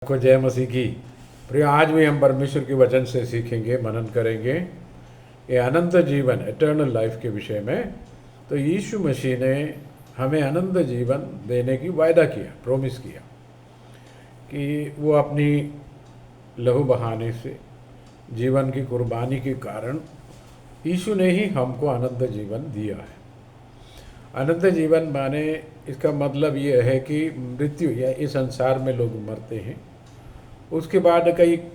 को जय मसीह की। प्रिय, आज भी हम परमेश्वर के वचन से सीखेंगे, मनन करेंगे ये अनंत जीवन, एटर्नल लाइफ के विषय में। तो यीशु मसीह ने हमें अनंत जीवन देने की वायदा किया, प्रॉमिस किया कि वो अपनी लहू बहाने से, जीवन की कुर्बानी के कारण यीशु ने ही हमको अनंत जीवन दिया है। अनंत जीवन माने इसका मतलब ये है कि मृत्यु या इस संसार में लोग मरते हैं, उसके बाद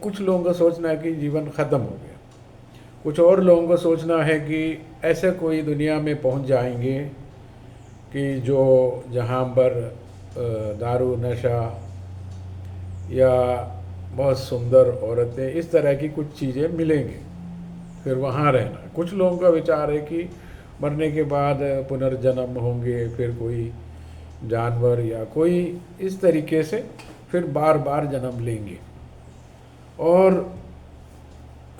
कुछ लोगों का सोचना है कि जीवन ख़त्म हो गया। कुछ और लोगों का सोचना है कि ऐसे कोई दुनिया में पहुंच जाएंगे कि जो जहां पर दारू नशा या बहुत सुंदर औरतें, इस तरह की कुछ चीज़ें मिलेंगी, फिर वहाँ रहना। कुछ लोगों का विचार है कि मरने के बाद पुनर्जन्म होंगे, फिर कोई जानवर या कोई इस तरीके से फिर बार बार जन्म लेंगे। और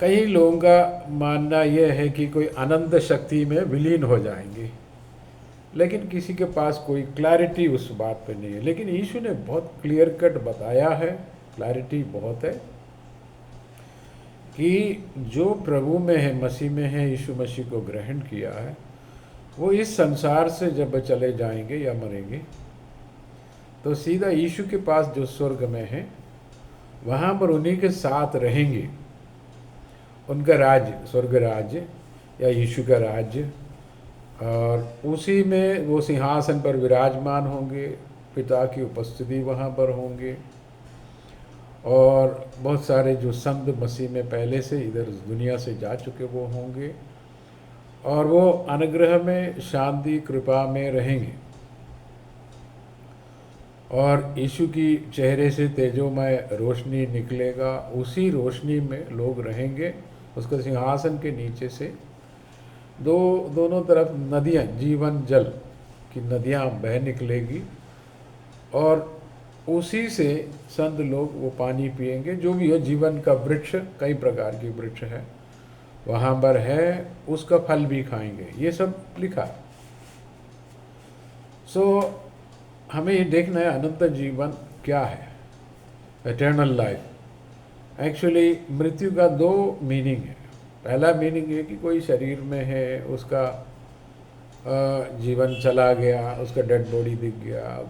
कई लोगों का मानना यह है कि कोई अनंत शक्ति में विलीन हो जाएंगे, लेकिन किसी के पास कोई क्लैरिटी उस बात पे नहीं है। लेकिन यीशु ने बहुत क्लियर कट बताया है, क्लैरिटी बहुत है कि जो प्रभु में है, मसीह में है, यीशु मसीह को ग्रहण किया है, वो इस संसार से जब चले जाएंगे या मरेंगे तो सीधा यीशु के पास जो स्वर्ग में है वहाँ पर उन्हीं के साथ रहेंगे। उनका राज्य, स्वर्ग राज्य या यीशु का राज्य, और उसी में वो सिंहासन पर विराजमान होंगे, पिता की उपस्थिति वहाँ पर होंगे। और बहुत सारे जो संत मसीह में पहले से इधर दुनिया से जा चुके वो होंगे, और वो अनुग्रह में, शांति, कृपा में रहेंगे। और यीशु की चेहरे से तेजोमय रोशनी निकलेगा, उसी रोशनी में लोग रहेंगे। उसके सिंहासन के नीचे से दोनों तरफ नदियाँ, जीवन जल की नदियाँ बह निकलेगी, और उसी से संत लोग वो पानी पिएंगे। जो भी हो, जीवन का वृक्ष, कई प्रकार की वृक्ष है वहाँ पर है, उसका फल भी खाएंगे। ये सब लिखा है। सो हमें ये देखना है अनंत जीवन क्या है, एटर्नल लाइफ। एक्चुअली मृत्यु का दो मीनिंग है। पहला मीनिंग है कि कोई शरीर में है, उसका जीवन चला गया, उसका डेड बॉडी दिख गया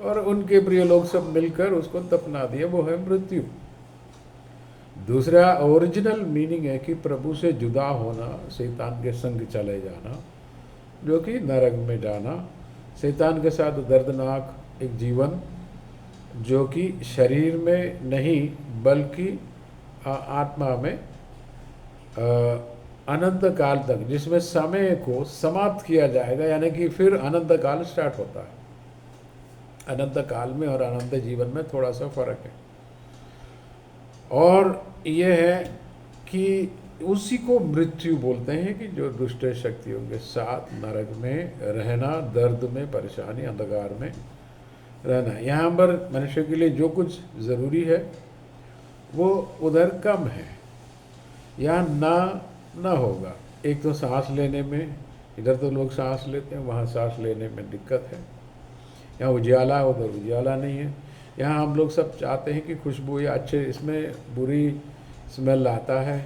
और उनके प्रिय लोग सब मिलकर उसको दफना दिया, वो है मृत्यु। दूसरा ओरिजिनल मीनिंग है कि प्रभु से जुदा होना, शैतान के संग चले जाना, जो कि नरक में जाना, शैतान के साथ दर्दनाक एक जीवन, जो कि शरीर में नहीं बल्कि आत्मा में अनंत काल तक, जिसमें समय को समाप्त किया जाएगा। यानी कि फिर अनंत काल स्टार्ट होता है। अनंत काल में और अनंत जीवन में थोड़ा सा फर्क है। और यह है कि उसी को मृत्यु बोलते हैं कि जो दुष्ट शक्तियों के साथ नरक में रहना, दर्द में, परेशानी, अंधकार में रहना। यहाँ पर मनुष्य के लिए जो कुछ ज़रूरी है वो उधर कम है, यहाँ ना होगा। एक तो सांस लेने में, इधर तो लोग सांस लेते हैं, वहाँ सांस लेने में दिक्कत है। यहाँ उजाला, उधर उजाला नहीं है। यहाँ हम लोग सब चाहते हैं कि खुशबू या अच्छे, इसमें बुरी स्मेल आता है।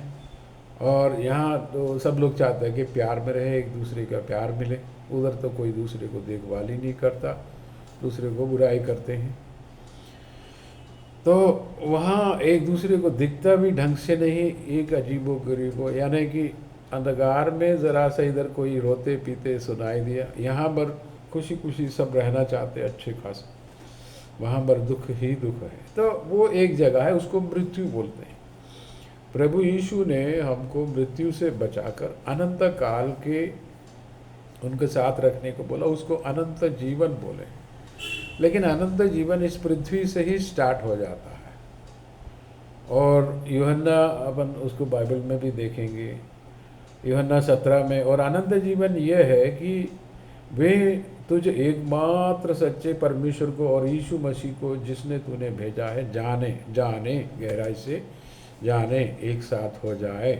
और यहाँ तो सब लोग चाहते हैं कि प्यार में रहे, एक दूसरे का प्यार मिले। उधर तो कोई दूसरे को देखभाल ही नहीं करता, दूसरे को बुराई करते हैं। तो वहाँ एक दूसरे को दिखता भी ढंग से नहीं, एक अजीबो गरीबो, यानी कि अंधकार में ज़रा सा इधर कोई रोते पीते सुनाई दिया। यहाँ पर खुशी खुशी सब रहना चाहते अच्छे खास, वहाँ पर दुख ही दुख है। तो वो एक जगह है, उसको मृत्यु बोलते हैं। प्रभु यीशु ने हमको मृत्यु से बचाकर अनंत काल के उनके साथ रखने को बोला, उसको अनंत जीवन बोले। लेकिन अनंत जीवन इस पृथ्वी से ही स्टार्ट हो जाता है। और यूहन्ना, अपन उसको बाइबल में भी देखेंगे, यूहन्ना 17 में। और अनंत जीवन यह है कि वे तुझ एकमात्र सच्चे परमेश्वर को और यीशु मसीह को जिसने तूने भेजा है जाने, गहराई से जाने, एक साथ हो जाए।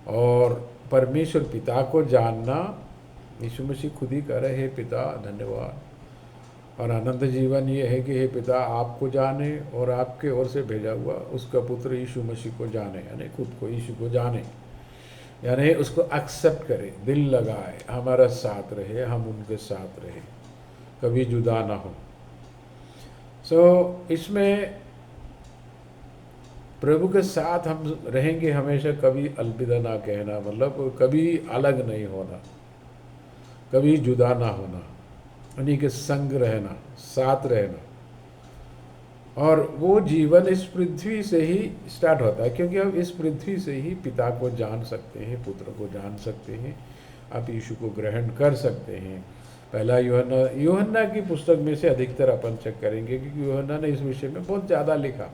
और परमेश्वर पिता को जानना, यीशु मसीह खुद ही कह रहे, हे पिता धन्यवाद, और अनंत जीवन ये है कि हे पिता आपको जाने और आपके ओर से भेजा हुआ उसका पुत्र यीशु मसीह को जाने, यानी खुद को यीशु को जाने, यानी उसको एक्सेप्ट करे, दिल लगाए, हमारा साथ रहे, हम उनके साथ रहे, कभी जुदा ना हो। इसमें प्रभु के साथ हम रहेंगे हमेशा, कभी अलविदा ना कहना, मतलब कभी अलग नहीं होना, कभी जुदा ना होना, उन्हीं के संग रहना, साथ रहना। और वो जीवन इस पृथ्वी से ही स्टार्ट होता है, क्योंकि हम इस पृथ्वी से ही पिता को जान सकते हैं, पुत्र को जान सकते हैं, आप यीशु को ग्रहण कर सकते हैं। पहला यूहन्ना की पुस्तक में से अधिकतर अपन चेक करेंगे, क्योंकि यूहन्ना ने इस विषय में बहुत ज़्यादा लिखा,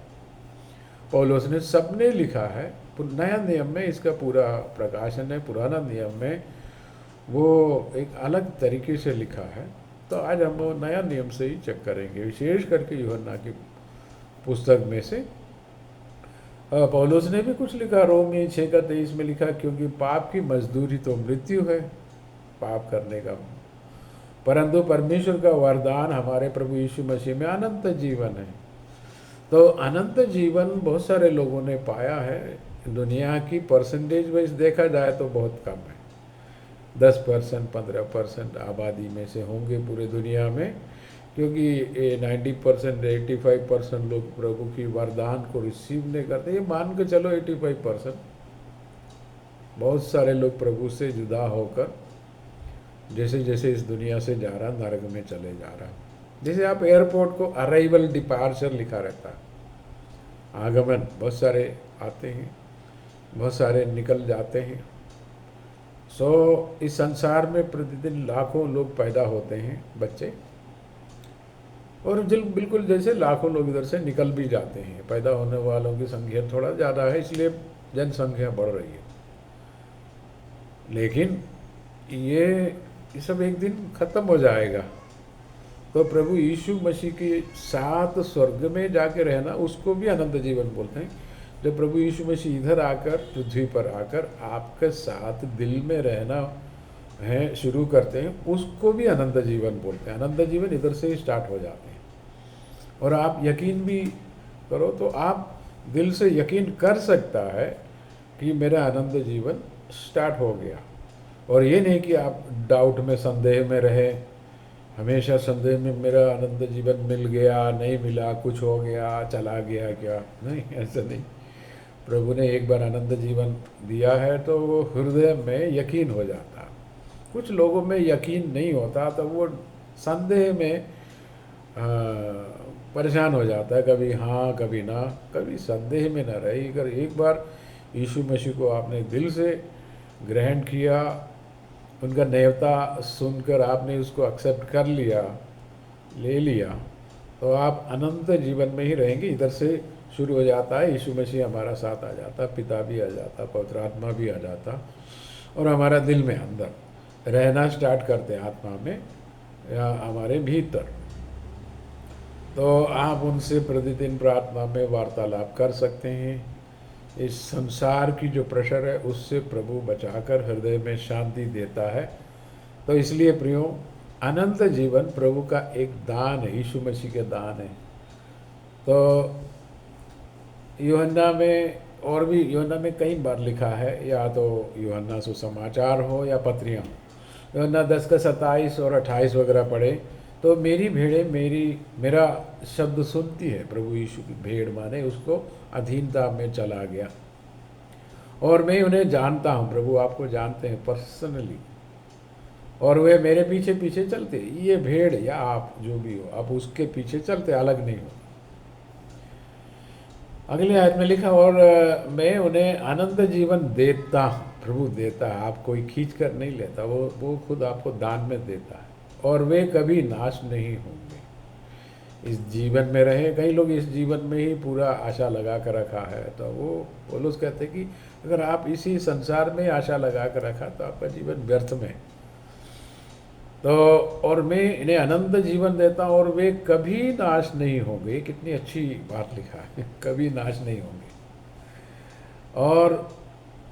पौलुस ने सबने लिखा है। नया नियम में इसका पूरा प्रकाशन है, पुराना नियम में वो एक अलग तरीके से लिखा है। तो आज हम वो नया नियम से ही चेक करेंगे, विशेष करके यूहन्ना की पुस्तक में से। पौलुस ने भी कुछ लिखा, रोमी 6:23 में लिखा, क्योंकि पाप की मजदूरी तो मृत्यु है, पाप करने का, परंतु परमेश्वर का वरदान हमारे प्रभु यीशु मसीह में अनंत जीवन है। तो अनंत जीवन बहुत सारे लोगों ने पाया है। दुनिया की परसेंटेज वाइज देखा जाए तो बहुत कम है, 10% 15% आबादी में से होंगे पूरे दुनिया में, क्योंकि 90% 85% लोग प्रभु की वरदान को रिसीव नहीं करते। ये मान के चलो 85%, बहुत सारे लोग प्रभु से जुदा होकर जैसे जैसे इस दुनिया से जा रहा, नरक में चले जा रहा। जैसे आप एयरपोर्ट को अराइवल डिपार्चर लिखा रहता है, आगमन, बहुत सारे आते हैं, बहुत सारे निकल जाते हैं। इस संसार में प्रतिदिन लाखों लोग पैदा होते हैं, बच्चे, और बिल्कुल जैसे लाखों लोग इधर से निकल भी जाते हैं। पैदा होने वालों की संख्या थोड़ा ज़्यादा है, इसलिए जनसंख्या बढ़ रही है, लेकिन ये सब एक दिन ख़त्म हो जाएगा। तो प्रभु यीशु मसीह के साथ स्वर्ग में जाके रहना, उसको भी अनंत जीवन बोलते हैं। जब प्रभु यीशु मसीह इधर आकर, पृथ्वी पर आकर आपके साथ दिल में रहना है शुरू करते हैं, उसको भी अनंत जीवन बोलते हैं। अनंत जीवन इधर से ही स्टार्ट हो जाते हैं। और आप यकीन भी करो तो आप दिल से यकीन कर सकता है कि मेरा अनंत जीवन स्टार्ट हो गया। और ये नहीं कि आप डाउट में, संदेह में रहे, हमेशा संदेह में मेरा अनंत जीवन मिल गया, नहीं मिला, कुछ हो गया, चला गया क्या, नहीं, ऐसा नहीं। प्रभु ने एक बार अनंत जीवन दिया है तो वो हृदय में यकीन हो जाता। कुछ लोगों में यकीन नहीं होता तो वो संदेह में परेशान हो जाता है, कभी हाँ कभी ना, कभी संदेह में न रही। अगर एक बार यीशु मसीह को आपने दिल से ग्रहण किया, उनका नेवता सुनकर आपने उसको एक्सेप्ट कर लिया, ले लिया, तो आप अनंत जीवन में ही रहेंगे। इधर से शुरू हो जाता है, यीशु मसीह हमारा साथ आ जाता, पिता भी आ जाता, पवित्र आत्मा भी आ जाता, और हमारा दिल में अंदर रहना स्टार्ट करते हैं, आत्मा में या हमारे भीतर। तो आप उनसे प्रतिदिन प्रार्थना में वार्तालाप कर सकते हैं। इस संसार की जो प्रेशर है उससे प्रभु बचाकर हृदय में शांति देता है। तो इसलिए प्रियो, अनंत जीवन प्रभु का एक दान है, यीशु मसीह के दान है। तो यूहन्ना में, और भी यूहन्ना में कई बार लिखा है, या तो यूहन्ना सुसमाचार हो या पत्रियाँ, यूहन्ना 10:27 और 28 वगैरह पढ़े तो मेरी भेड़ें मेरा शब्द सुनती है। प्रभु यीशु की भेड़ माने उसको अधीनता में चला गया, और मैं उन्हें जानता हूँ। प्रभु आपको जानते हैं पर्सनली, और वे मेरे पीछे पीछे चलते। ये भेड़ या आप जो भी हो, आप उसके पीछे चलते, अलग नहीं हो। अगले आयत में लिखा, और मैं उन्हें अनंत जीवन देता हूँ। प्रभु देता है, आप कोई खींच कर नहीं लेता, वो खुद आपको दान में देता है, और वे कभी नाश नहीं होंगे। इस जीवन में रहे, कई लोग इस जीवन में ही पूरा आशा लगा कर रखा है, तो वो पौलुस कहते हैं कि अगर आप इसी संसार में आशा लगा कर रखा तो आपका जीवन व्यर्थ में। तो और मैं इन्हें अनंत जीवन देता हूँ और वे कभी नाश नहीं होंगे। कितनी अच्छी बात लिखा है, कभी नाश नहीं होंगे, और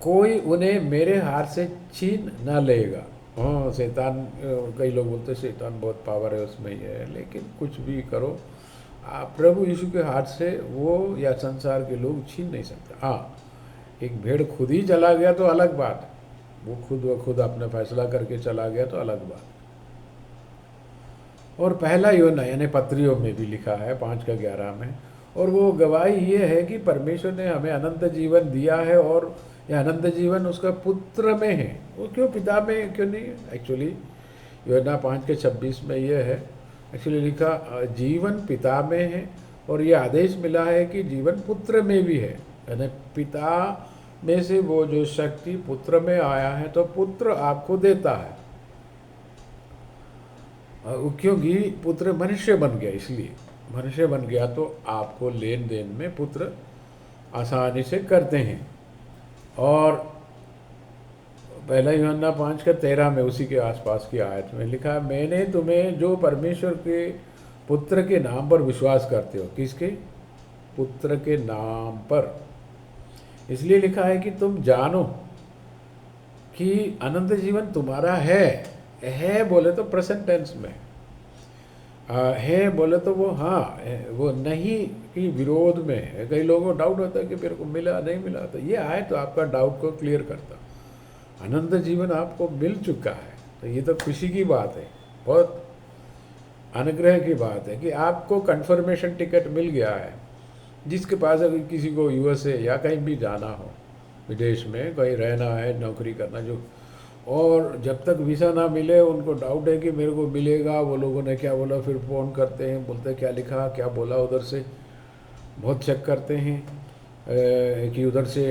कोई उन्हें मेरे हाथ से छीन न लेगा। हाँ शैतान, कई लोग बोलते हैं शैतान बहुत पावर है उसमें, ही है, लेकिन कुछ भी करो आप प्रभु यीशु के हाथ से वो या संसार के लोग छीन नहीं सकते। हाँ, एक भेड़ खुद ही चला गया तो अलग बात है, वो खुद व खुद अपना फैसला करके चला गया तो अलग बात है। और पहला यूहन्ना यानी पत्रियों में भी लिखा है 5:11 में, और वो गवाही ये है कि परमेश्वर ने हमें अनंत जीवन दिया है, और यह अनंत जीवन उसका पुत्र में है। वो क्यों पिता में क्यों नहीं है? एक्चुअली यूहन्ना 5:26 में ये है, एक्चुअली लिखा जीवन पिता में है, और ये आदेश मिला है कि जीवन पुत्र में भी है। यानी पिता में से वो जो शक्ति पुत्र में आया है, तो पुत्र आपको देता है। क्योंकि पुत्र मनुष्य बन गया, इसलिए मनुष्य बन गया तो आपको लेन देन में पुत्र आसानी से करते हैं। और पहला यूहन्ना 5:13 में उसी के आसपास की आयत में लिखा है, मैंने तुम्हें जो परमेश्वर के पुत्र के नाम पर विश्वास करते हो, किसके? पुत्र के नाम पर, इसलिए लिखा है कि तुम जानो कि अनंत जीवन तुम्हारा है बोले तो प्रेजेंट टेंस में, है बोले तो वो हाँ है, वो नहीं कि विरोध में है। कई लोगों को डाउट होता है कि मेरे को मिला नहीं मिला, तो ये आए तो आपका डाउट को क्लियर करता। अनंत जीवन आपको मिल चुका है, तो ये तो खुशी की बात है, बहुत अनुग्रह की बात है कि आपको कंफर्मेशन टिकट मिल गया है। जिसके पास अगर किसी को यूएसए या कहीं भी जाना हो, विदेश में कहीं रहना है, नौकरी करना जो, और जब तक वीज़ा ना मिले उनको डाउट है कि मेरे को मिलेगा, वो लोगों ने क्या बोला, फिर फ़ोन करते हैं, बोलते हैं क्या लिखा क्या बोला उधर से, बहुत चेक करते हैं कि उधर से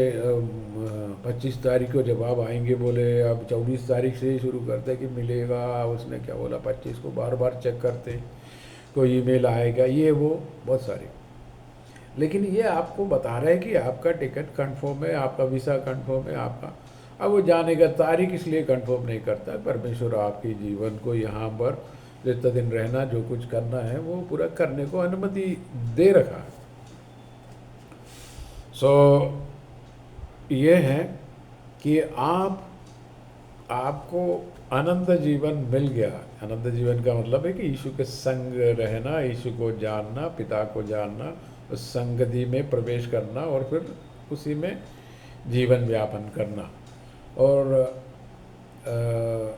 25 तारीख को जवाब आएंगे बोले, अब 24 तारीख से ही शुरू करते हैं कि मिलेगा, उसने क्या बोला 25 को, बार बार चेक करते हैं कोई ईमेल आएगा, ये वो बहुत सारी। लेकिन ये आपको बता रहा है कि आपका टिकट कंफर्म है, आपका वीज़ा कंफर्म है आपका। अब वो जाने का तारीख इसलिए कंफर्म नहीं करता, परमेश्वर आपके जीवन को यहाँ पर जितना दिन रहना, जो कुछ करना है वो पूरा करने को अनुमति दे रखा है। ये है कि आपको अनंत जीवन मिल गया। अनंत जीवन का मतलब है कि यीशु के संग रहना, यीशु को जानना, पिता को जानना, उस संगति में प्रवेश करना और फिर उसी में जीवन व्यापन करना। और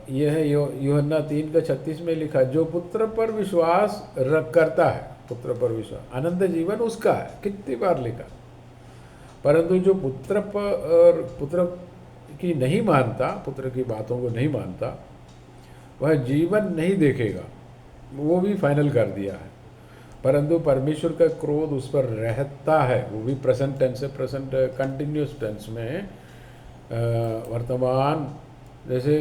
यह है यूहन्ना 3:36 में लिखा, जो पुत्र पर विश्वास करता है, पुत्र पर विश्वास, अनंत जीवन उसका है। कितनी बार लिखा। परंतु जो पुत्र की नहीं मानता, पुत्र की बातों को नहीं मानता, वह जीवन नहीं देखेगा, वो भी फाइनल कर दिया है। परंतु परमेश्वर का क्रोध उस पर रहता है, वो भी प्रेजेंट टेंस है, प्रेजेंट कंटिन्यूस टेंस में, वर्तमान जैसे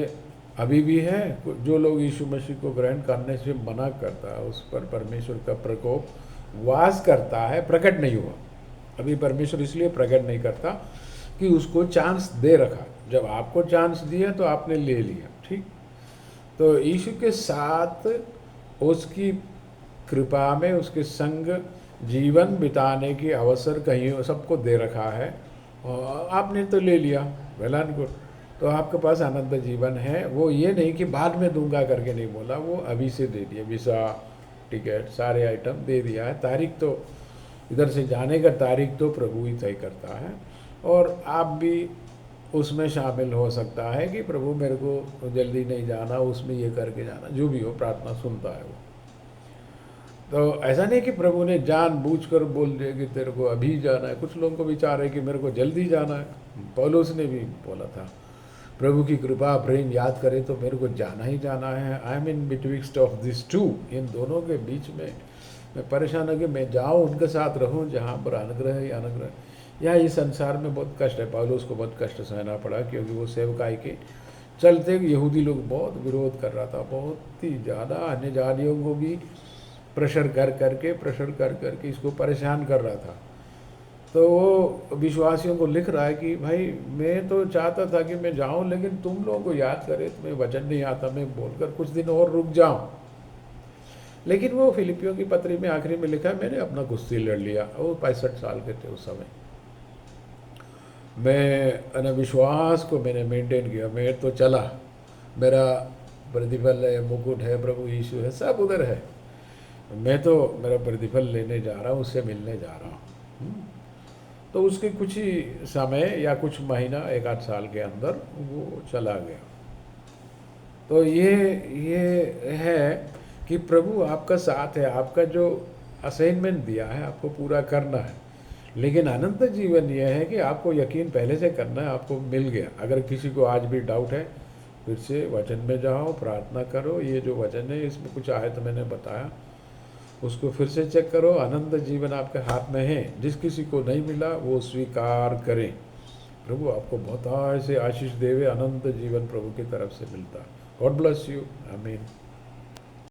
अभी भी है। जो लोग यीशु मसीह को ग्रहण करने से मना करता है, उस पर परमेश्वर का प्रकोप वास करता है, प्रकट नहीं हुआ। अभी परमेश्वर इसलिए प्रकट नहीं करता कि उसको चांस दे रखा। जब आपको चांस दिया तो आपने ले लिया, ठीक। तो यीशु के साथ उसकी कृपा में उसके संग जीवन बिताने की अवसर कहीं सबको दे रखा है, और आपने तो ले लिया, वेल एंड गुड। तो आपके पास अनंत जीवन है। वो ये नहीं कि बाद में दूंगा करके नहीं बोला, वो अभी से दे दिया, वीज़ा टिकट सारे आइटम दे दिया है। तारीख तो इधर से जाने का तारीख तो प्रभु ही तय करता है, और आप भी उसमें शामिल हो सकता है कि प्रभु मेरे को जल्दी नहीं जाना, उसमें ये करके जाना, जो भी हो प्रार्थना सुनता है वो। तो ऐसा नहीं कि प्रभु ने जानबूझकर बोल दिया कि तेरे को अभी जाना है। कुछ लोगों को विचार है कि मेरे को जल्दी जाना है। पौलुस ने भी बोला था, प्रभु की कृपा प्रेम याद करे तो मेरे को जाना ही जाना है। I am in betwixt of this two, इन दोनों के बीच में मैं परेशान हूँ कि मैं जाऊँ उनके साथ रहूँ जहाँ पर अनुग्रह ही अनुग्रह। या इस संसार में बहुत कष्ट है, पौलुस को बहुत कष्ट सहना पड़ा, क्योंकि वो सेवकाई के चलते यहूदी लोग बहुत विरोध कर रहा था, बहुत ही ज़्यादा। अन्य जातियों को भी प्रेशर कर करके इसको परेशान कर रहा था। तो वो विश्वासियों को लिख रहा है कि भाई मैं तो चाहता था कि मैं जाऊं, लेकिन तुम लोगों को याद करे, तुम्हें वचन नहीं आता, मैं बोलकर कुछ दिन और रुक जाऊं। लेकिन वो फिलिपियों की पत्री में आखिरी में लिखा, मैंने अपना कुश्ती लड़ लिया। वो 65 साल के थे उस समय। मैं विश्वास को मैंने मेंटेन किया, मैं तो चला, मेरा प्रतिफल है, मुकुट है, प्रभु यीशु है, सब उधर है। मैं तो मेरा प्रतिफल लेने जा रहा हूँ, उससे मिलने जा रहा हूँ। तो उसके कुछ ही समय या कुछ महीना, एक आध साल के अंदर वो चला गया। तो ये है कि प्रभु आपका साथ है, आपका जो असाइनमेंट दिया है आपको पूरा करना है। लेकिन अनंत जीवन यह है कि आपको यकीन पहले से करना है, आपको मिल गया। अगर किसी को आज भी डाउट है, फिर से वचन में जाओ, प्रार्थना करो। ये जो वचन है इसमें कुछ आयत मैंने बताया, उसको फिर से चेक करो। अनंत जीवन आपके हाथ में है। जिस किसी को नहीं मिला वो स्वीकार करें। प्रभु आपको बहुत ऐसे आशीष देवे, अनंत जीवन प्रभु की तरफ से मिलता है। God bless you. आमीन।